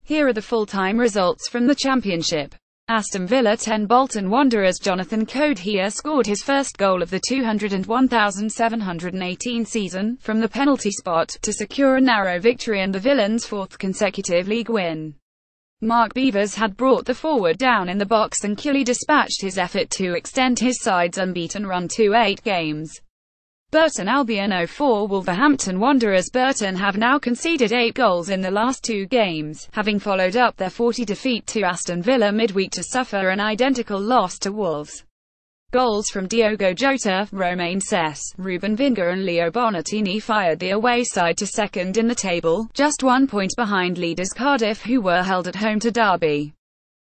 Here are the full-time results from the Championship. Aston Villa 10, Bolton Wanderers. Jonathan Coedhier scored his first goal of the 201,718 season, from the penalty spot, to secure a narrow victory and the Villains' fourth consecutive league win. Mark Beevers had brought the forward down in the box and coolly dispatched his effort to extend his side's unbeaten run to 8 games. Burton Albion 04 Wolverhampton Wanderers. Burton have now conceded 8 goals in the last 2 games, having followed up their 40 defeat to Aston Villa midweek to suffer an identical loss to Wolves. Goals from Diogo Jota, Romain Sess, Ruben Vinga and Leo Bonatini fired the away side to second in the table, just 1 point behind leaders Cardiff, who were held at home to Derby.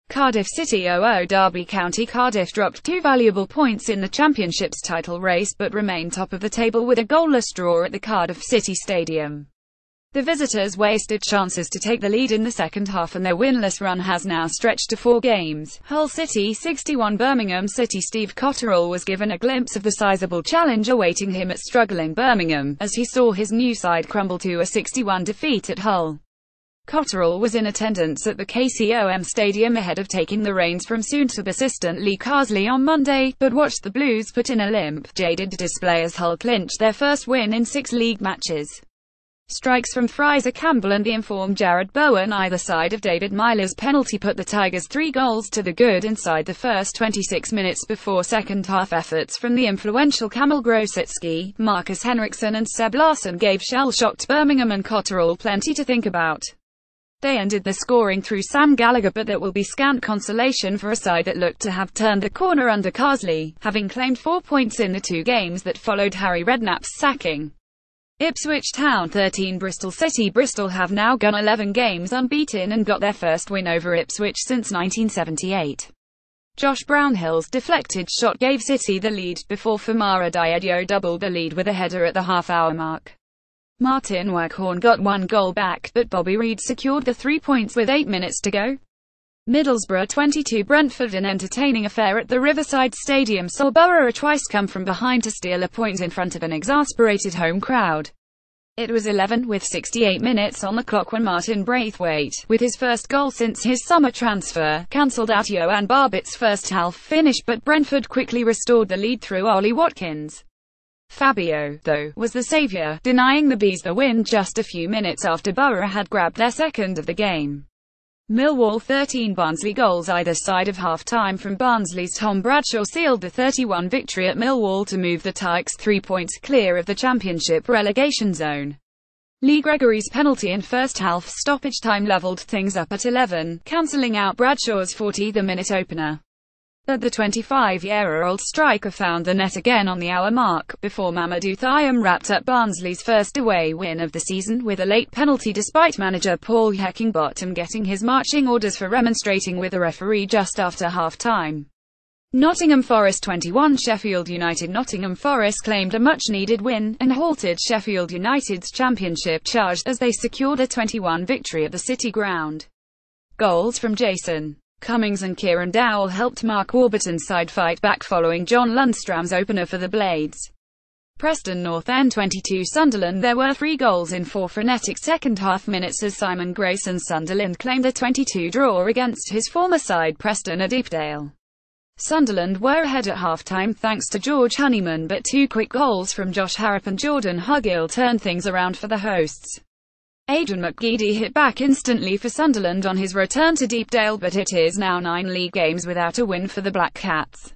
Cardiff City 0-0 Derby County. Cardiff dropped 2 valuable points in the Championship's title race but remain top of the table with a goalless draw at the Cardiff City Stadium. The visitors wasted chances to take the lead in the second half and their winless run has now stretched to 4 games. Hull City 61 Birmingham City. Steve Cotterill was given a glimpse of the sizable challenge awaiting him at struggling Birmingham, as he saw his new side crumble to a 6-1 defeat at Hull. Cotterill was in attendance at the KCOM Stadium ahead of taking the reins from soon-to-be assistant Lee Carsley on Monday, but watched the Blues put in a limp, jaded display as Hull clinched their first win in 6 league matches. Strikes from Fraser Campbell and the informed Jared Bowen either side of David Miller's penalty put the Tigers 3 goals to the good inside the first 26 minutes before second-half efforts from the influential Kamil Grosicki, Marcus Henriksen and Seb Larsson gave shell-shocked Birmingham and Cotterill plenty to think about. They ended the scoring through Sam Gallagher, but that will be scant consolation for a side that looked to have turned the corner under Carsley, having claimed 4 points in the 2 games that followed Harry Redknapp's sacking. Ipswich Town 13 Bristol City. Bristol have now gone 11 games unbeaten and got their first win over Ipswich since 1978. Josh Brownhill's deflected shot gave City the lead, before Famara Diadio doubled the lead with a header at the half-hour mark. Martin Waghorn got 1 goal back, but Bobby Reid secured the 3 points with 8 minutes to go. Middlesbrough 22 Brentford. An entertaining affair at the Riverside Stadium saw Borough twice come from behind to steal a point in front of an exasperated home crowd. It was 11 with 68 minutes on the clock when Martin Braithwaite, with his first goal since his summer transfer, cancelled out Johan Barbit's first half finish, but Brentford quickly restored the lead through Ollie Watkins. Fabio, though, was the saviour, denying the Bees the win just a few minutes after Borough had grabbed their second of the game. Millwall 13 Barnsley. Goals either side of half-time from Barnsley's Tom Bradshaw sealed the 31 victory at Millwall to move the Tykes 3 points clear of the Championship relegation zone. Lee Gregory's penalty in first-half stoppage time levelled things up at 11, cancelling out Bradshaw's 40th-minute opener. But the 25-year-old striker found the net again on the hour mark, before Mamadou Thiam wrapped up Barnsley's first away win of the season with a late penalty despite manager Paul Heckingbottom getting his marching orders for remonstrating with the referee just after half-time. Nottingham Forest 21 Sheffield United. Nottingham Forest claimed a much-needed win, and halted Sheffield United's championship charge, as they secured a 21 victory at the City Ground. Goals from Jason Cummings and Kieran Dowell helped Mark Warburton's side fight back following John Lundstram's opener for the Blades. Preston North End 22 Sunderland. There were 3 goals in 4 frenetic second-half minutes as Simon Grayson's Sunderland claimed a 22 draw against his former side Preston at Deepdale. Sunderland were ahead at half-time thanks to George Honeyman, but 2 quick goals from Josh Harrop and Jordan Hugill turned things around for the hosts. Adrian McGeady hit back instantly for Sunderland on his return to Deepdale, but it is now 9 league games without a win for the Black Cats.